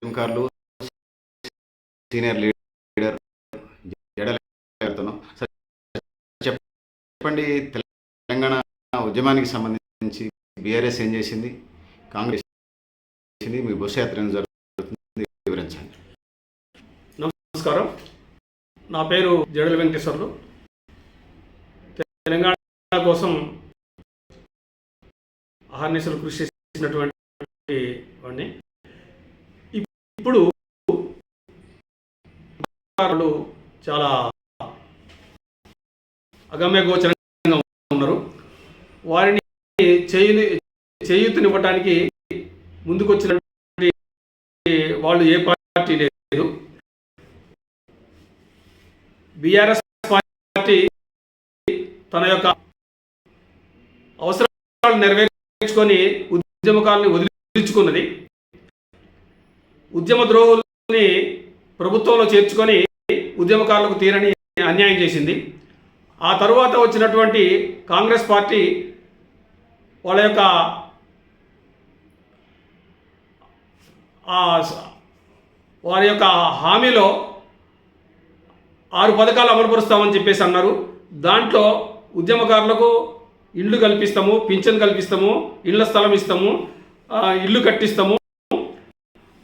కార్లు senior leader జడలతో చెప్పండి, తెలంగాణ ఉద్యమానికి సంబంధించి బీఆర్ఎస్ ఏం చేసింది, కాంగ్రెస్ చేసింది, మీ బస్సు యాత్ర ఏం జరుగుతుంది వివరించండి. నమస్కారం, నా పేరు జడల వెంకటేశ్వర్లు. తెలంగాణ కోసం అహర్నిశలు కృషి చేసినటువంటి వాడిని. ఇప్పుడు చాలా అగమ్య గోచరంగా ఉన్నారు. వారిని చేయూతనివ్వటానికి ముందుకొచ్చినటువంటి వాళ్ళు ఏ పార్టీ లేదు. బీఆర్ఎస్ పార్టీ తన యొక్క అవసరాలు నెరవేర్చుకొని ఉద్యమకాలని వదిలించుకున్నది. ఉద్యమ ద్రోహుల్ని ప్రభుత్వంలో చేర్చుకొని ఉద్యమకారులకు తీరని అన్యాయం చేసింది. ఆ తరువాత వచ్చినటువంటి కాంగ్రెస్ పార్టీ వాళ్ళ యొక్క వారి యొక్క హామీలో 6 పథకాలు అమలుపరుస్తామని చెప్పేసి అన్నారు. దాంట్లో ఉద్యమకారులకు ఇళ్ళు కల్పిస్తాము, పింఛన్ కల్పిస్తాము, ఇళ్ల స్థలం ఇస్తాము, ఇల్లు కట్టిస్తాము,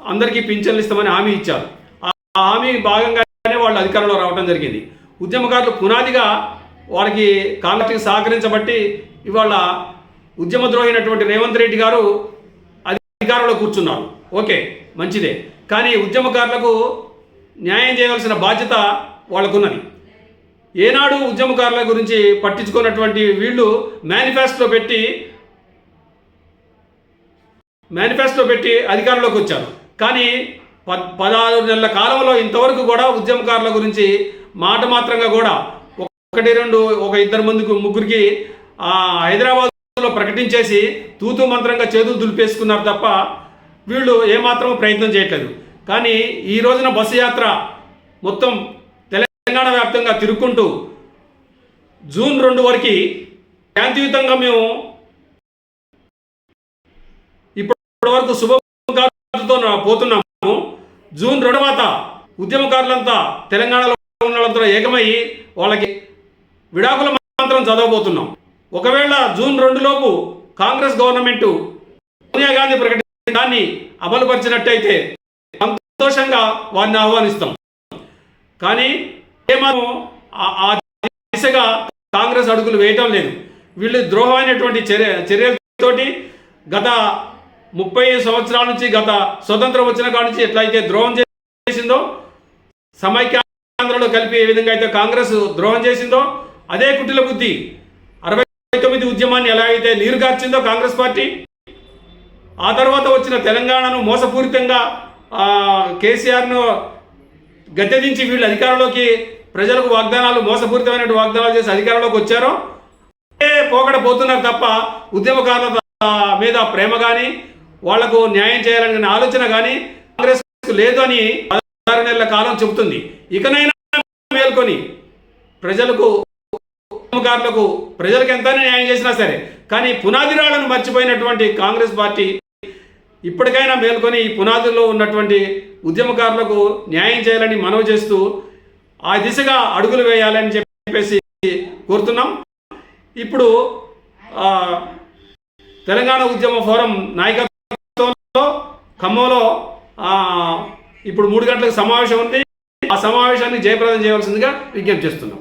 అందరికీ పింఛన్లు ఇస్తామని హామీ ఇచ్చారు. ఆ హామీ భాగంగానే వాళ్ళు అధికారంలో రావడం జరిగింది. ఉద్యమకారులు పునాదిగా వాళ్ళకి కాంగ్రెస్కి సహకరించబట్టి ఇవాళ ఉద్యమద్రోహి అయినటువంటి రేవంత్ రెడ్డి గారు అధికారంలో కూర్చున్నారు. ఓకే, మంచిదే. కానీ ఉద్యమకారులకు న్యాయం చేయవలసిన బాధ్యత వాళ్ళకున్నది. ఏనాడు ఉద్యమకారుల గురించి పట్టించుకున్నటువంటి వీళ్ళు మేనిఫెస్టో పెట్టి అధికారంలోకి వచ్చారు. కానీ 16 నెలల కాలంలో ఇంతవరకు కూడా ఉద్యమకారుల గురించి మాట మాత్రంగా కూడా 1-2 1-2 ముగ్గురికి హైదరాబాద్లో ప్రకటించేసి తూతూ మంత్రంగా చేతులు దులిపేసుకున్నారు తప్ప వీళ్ళు ఏమాత్రం ప్రయత్నం చేయట్లేదు. కానీ ఈ రోజున బస్సు యాత్ర మొత్తం తెలంగాణ వ్యాప్తంగా తిరుక్కుంటూ జూన్ 2 వరకు శాంతియుతంగా మేము ఇప్పటి వరకు శుభకార్యాలతో పోతున్నాము. జూన్ 2 తర్వాత ఉద్యమకారులంతా తెలంగాణలో ఉన్న వాళ్ళంతా ఏకమై వాళ్ళకి విడాకుల మంత్రం చదవబోతున్నాం. ఒకవేళ జూన్ 2 లోపు కాంగ్రెస్ గవర్నమెంట్ సోనియా గాంధీ ప్రకటించిన దాన్ని అమలుపరిచినట్టయితే సంతోషంగా వారిని ఆహ్వానిస్తాం. కానీ ఏమాత్రం ఆ దిశగా కాంగ్రెస్ అడుగులు వేయటం లేదు. వీళ్ళు ద్రోహమైనటువంటి చర్యలతోటి గత 30 సంవత్సరాల నుంచి, గత స్వతంత్రం వచ్చిన కాడి నుంచి ఎట్లయితే ద్రోహం చేసిందో, సమైక్యాంధ్రలో కలిపి ఏ విధంగా అయితే కాంగ్రెస్ ద్రోహం చేసిందో, అదే కుటిల బుద్ధి 69 ఉద్యమాన్ని ఎలా అయితే నీరుగార్చిందో కాంగ్రెస్ పార్టీ, ఆ తర్వాత వచ్చిన తెలంగాణను మోసపూరితంగా కేసీఆర్ను గద్దెదించి వీళ్ళు అధికారంలోకి ప్రజలకు మోసపూరితమైన వాగ్దానాలు చేసి అధికారంలోకి వచ్చారో అదే పోకడ పోతున్నారు తప్ప ఉద్యమకారుల మీద ప్రేమ కానీ, వాళ్లకు న్యాయం చేయాలనే ఆలోచన కానీ కాంగ్రెస్ లేదు అని 16 నెలల కాలం చెబుతుంది. ఇకనైనా మేల్కొని ప్రజలకు ఎంత న్యాయం చేసినా సరే, కానీ పునాదిరాళ్లను మర్చిపోయినటువంటి కాంగ్రెస్ పార్టీ ఇప్పటికైనా మేల్కొని ఈ పునాదుల్లో ఉన్నటువంటి ఉద్యమకారులకు న్యాయం చేయాలని మనవి చేస్తూ ఆ దిశగా అడుగులు వేయాలని చెప్పేసి కోరుతున్నాం. ఇప్పుడు తెలంగాణ ఉద్యమ ఫోరం నాయకత్వంలో ఖమ్మంలో ఇప్పుడు 3 గంటలకు సమావేశం ఉంది. ఆ సమావేశాన్ని జయప్రదం చేయవలసిందిగా విజ్ఞప్తి చేస్తున్నాం.